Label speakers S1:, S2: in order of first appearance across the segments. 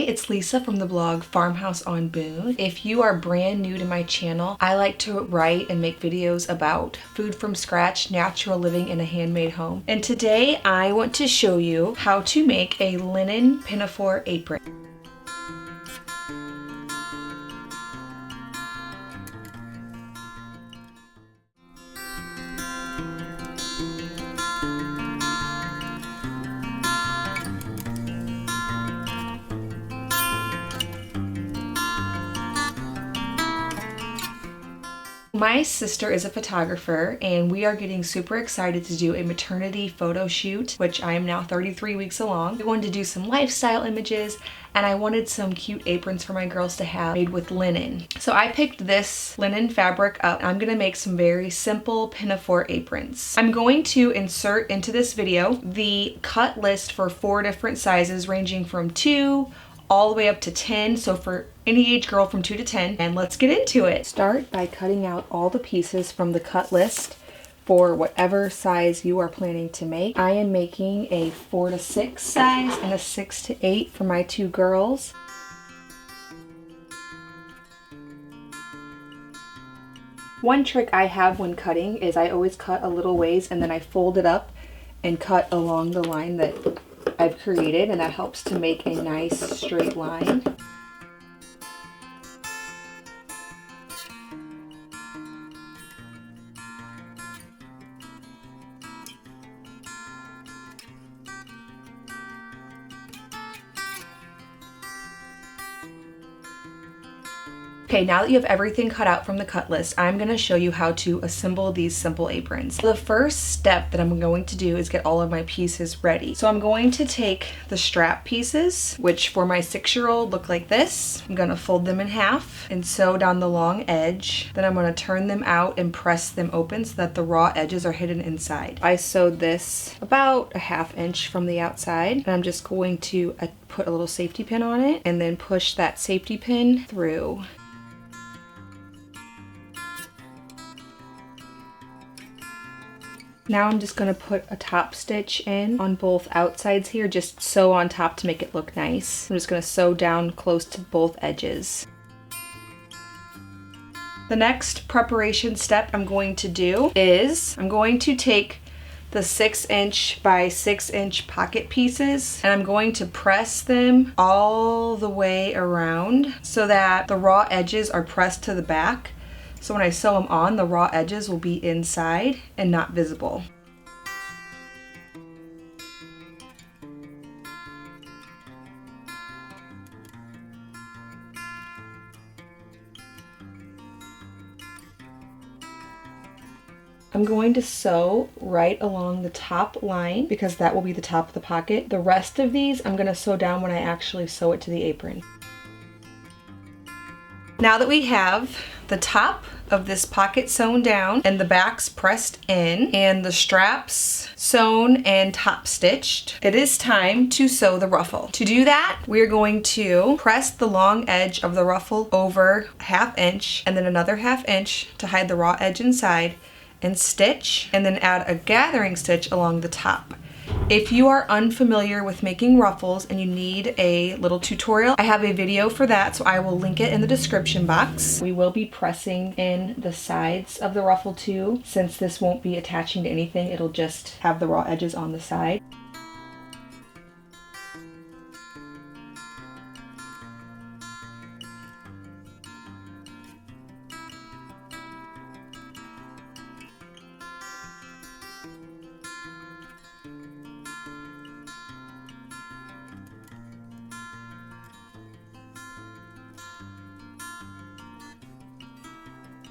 S1: it's Lisa from the blog Farmhouse on Boone. If you are brand new to my channel, I like to write and make videos about food from scratch, natural living in a handmade home. And today I want to show you how to make a linen pinafore apron. My sister is a photographer and we are getting super excited to do a maternity photo shoot, which I am now 33 weeks along. We wanted to do some lifestyle images and I wanted some cute aprons for my girls to have made with linen. So I picked this linen fabric up. I'm gonna make some very simple pinafore aprons. I'm going to insert into this video the cut list for 4 different sizes ranging from 2 all the way up to 10, so for any age girl from 2 to 10, and let's get into it. Start by cutting out all the pieces from the cut list for whatever size you are planning to make. I am making a 4 to 6 size and a 6 to 8 for my 2 girls. One trick I have when cutting is I always cut a little ways and then I fold it up and cut along the line that I've created, and that helps to make a nice straight line. Okay, now that you have everything cut out from the cut list, I'm going to show you how to assemble these simple aprons. The first step that I'm going to do is get all of my pieces ready. So I'm going to take the strap pieces, which for my 6-year-old look like this. I'm going to fold them in half and sew down the long edge. Then I'm going to turn them out and press them open so that the raw edges are hidden inside. I sewed this about a 1/2 inch from the outside, and I'm just going to put a little safety pin on it and then push that safety pin through. Now I'm just going to put a top stitch in on both outsides here, just sew on top to make it look nice. I'm just going to sew down close to both edges. The next preparation step I'm going to do is I'm going to take the 6-inch by 6-inch pocket pieces and I'm going to press them all the way around so that the raw edges are pressed to the back. So when I sew them on, the raw edges will be inside and not visible. I'm going to sew right along the top line because that will be the top of the pocket. The rest of these I'm going to sew down when I actually sew it to the apron. Now that we have the top of this pocket sewn down and the backs pressed in and the straps sewn and top stitched, it is time to sew the ruffle. To do that, we're going to press the long edge of the ruffle over a 1/2 inch and then another 1/2 inch to hide the raw edge inside and stitch, and then add a gathering stitch along the top. If you are unfamiliar with making ruffles and you need a little tutorial, I have a video for that, so I will link it in the description box. We will be pressing in the sides of the ruffle too. Since this won't be attaching to anything, it'll just have the raw edges on the side.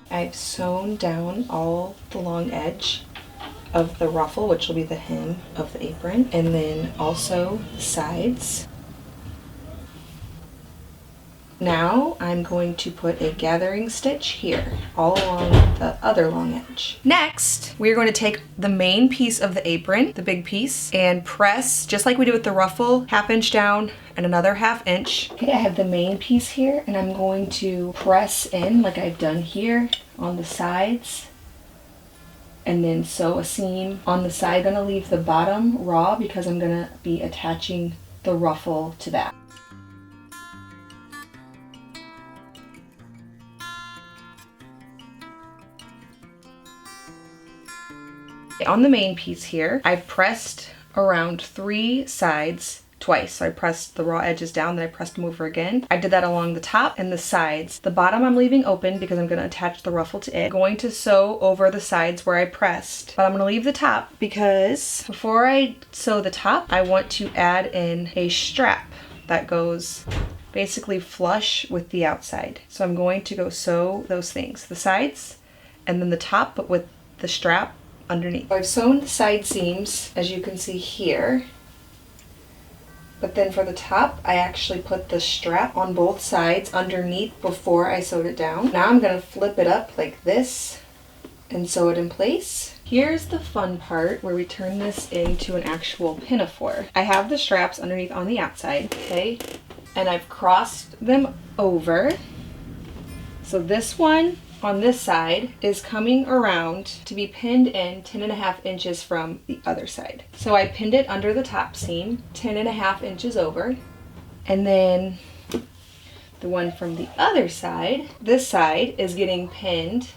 S1: I've sewn down all the long edge of the ruffle, which will be the hem of the apron, and then also the sides. Now I'm going to put a gathering stitch here, all along the other long edge. Next, we're going to take the main piece of the apron, the big piece, and press, just like we did with the ruffle, 1/2 inch down and another 1/2 inch. Okay, I have the main piece here, and I'm going to press in like I've done here on the sides, and then sew a seam on the side. I'm gonna leave the bottom raw because I'm gonna be attaching the ruffle to that. On the main piece here, I've pressed around 3 sides twice. So I pressed the raw edges down, then I pressed them over again. I did that along the top and the sides. The bottom I'm leaving open because I'm going to attach the ruffle to it. I'm going to sew over the sides where I pressed, but I'm going to leave the top because before I sew the top, I want to add in a strap that goes basically flush with the outside. So I'm going to go sew those things, the sides and then the top, but with the strap underneath. I've sewn the side seams, as you can see here. But then for the top, I actually put the strap on both sides underneath before I sewed it down. Now I'm gonna flip it up like this and sew it in place. Here's the fun part where we turn this into an actual pinafore. I have the straps underneath on the outside, okay? And I've crossed them over. So this one on this side is coming around to be pinned in 10.5 inches from the other side. So I pinned it under the top seam, 10.5 inches over. And then the one from the other side, this side is getting pinned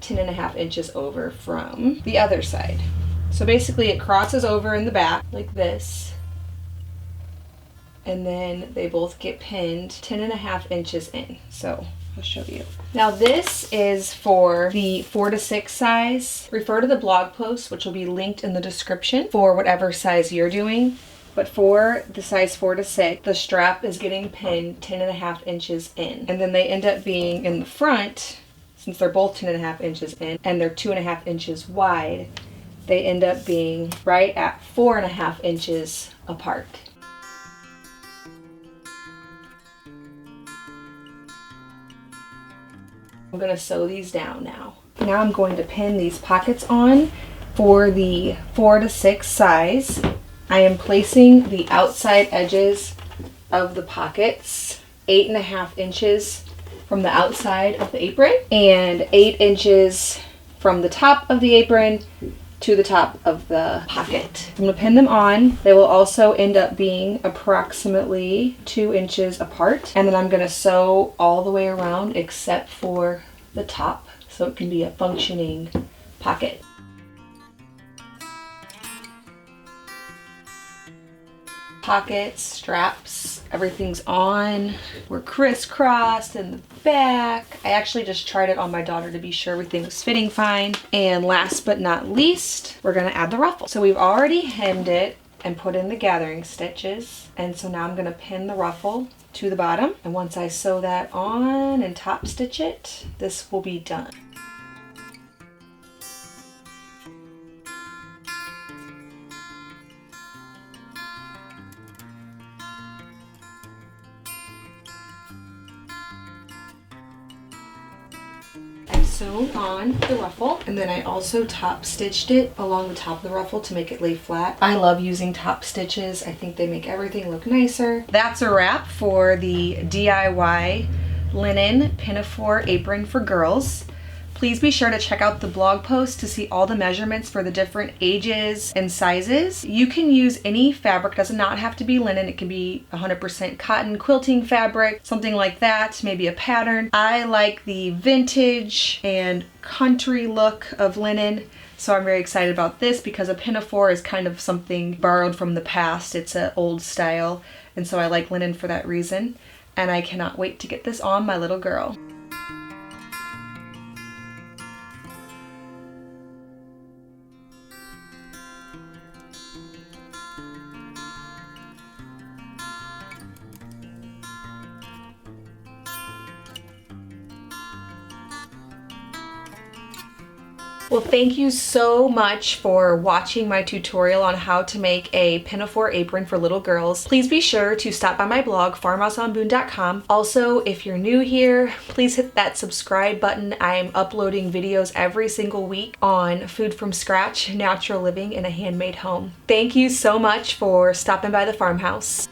S1: 10.5 inches over from the other side. So basically it crosses over in the back like this. And then they both get pinned 10.5 inches in. So I'll show you. Now this is for the 4 to 6 size. Refer to the blog post, which will be linked in the description for whatever size you're doing. But for the size 4 to 6, the strap is getting pinned 10.5 inches in. And then they end up being in the front, since they're both 10.5 inches in and they're 2.5 inches wide, they end up being right at 4.5 inches apart. I'm going to sew these down now. Now I'm going to pin these pockets on for the 4 to 6 size. I am placing the outside edges of the pockets 8.5 inches from the outside of the apron and 8 inches from the top of the apron to the top of the pocket. I'm going to pin them on. They will also end up being approximately 2 inches apart. And then I'm going to sew all the way around except for the top so it can be a functioning pocket. Pockets, straps, everything's on. We're crisscrossed in the back. I actually just tried it on my daughter to be sure everything was fitting fine. And last but not least, we're gonna add the ruffle. So we've already hemmed it and put in the gathering stitches. And so now I'm gonna pin the ruffle to the bottom. And once I sew that on and top stitch it, this will be done. Sewn on the ruffle, and then I also top stitched it along the top of the ruffle to make it lay flat. I love using top stitches. I think they make everything look nicer. That's a wrap for the DIY linen pinafore apron for girls. Please be sure to check out the blog post to see all the measurements for the different ages and sizes. You can use any fabric, does not have to be linen. It can be 100% cotton quilting fabric, something like that, maybe a pattern. I like the vintage and country look of linen, so I'm very excited about this because a pinafore is kind of something borrowed from the past. It's an old style, and so I like linen for that reason. And I cannot wait to get this on my little girl. Well, thank you so much for watching my tutorial on how to make a pinafore apron for little girls. Please be sure to stop by my blog, farmhouseonboone.com. Also, if you're new here, please hit that subscribe button. I'm uploading videos every single week on food from scratch, natural living in a handmade home. Thank you so much for stopping by the farmhouse.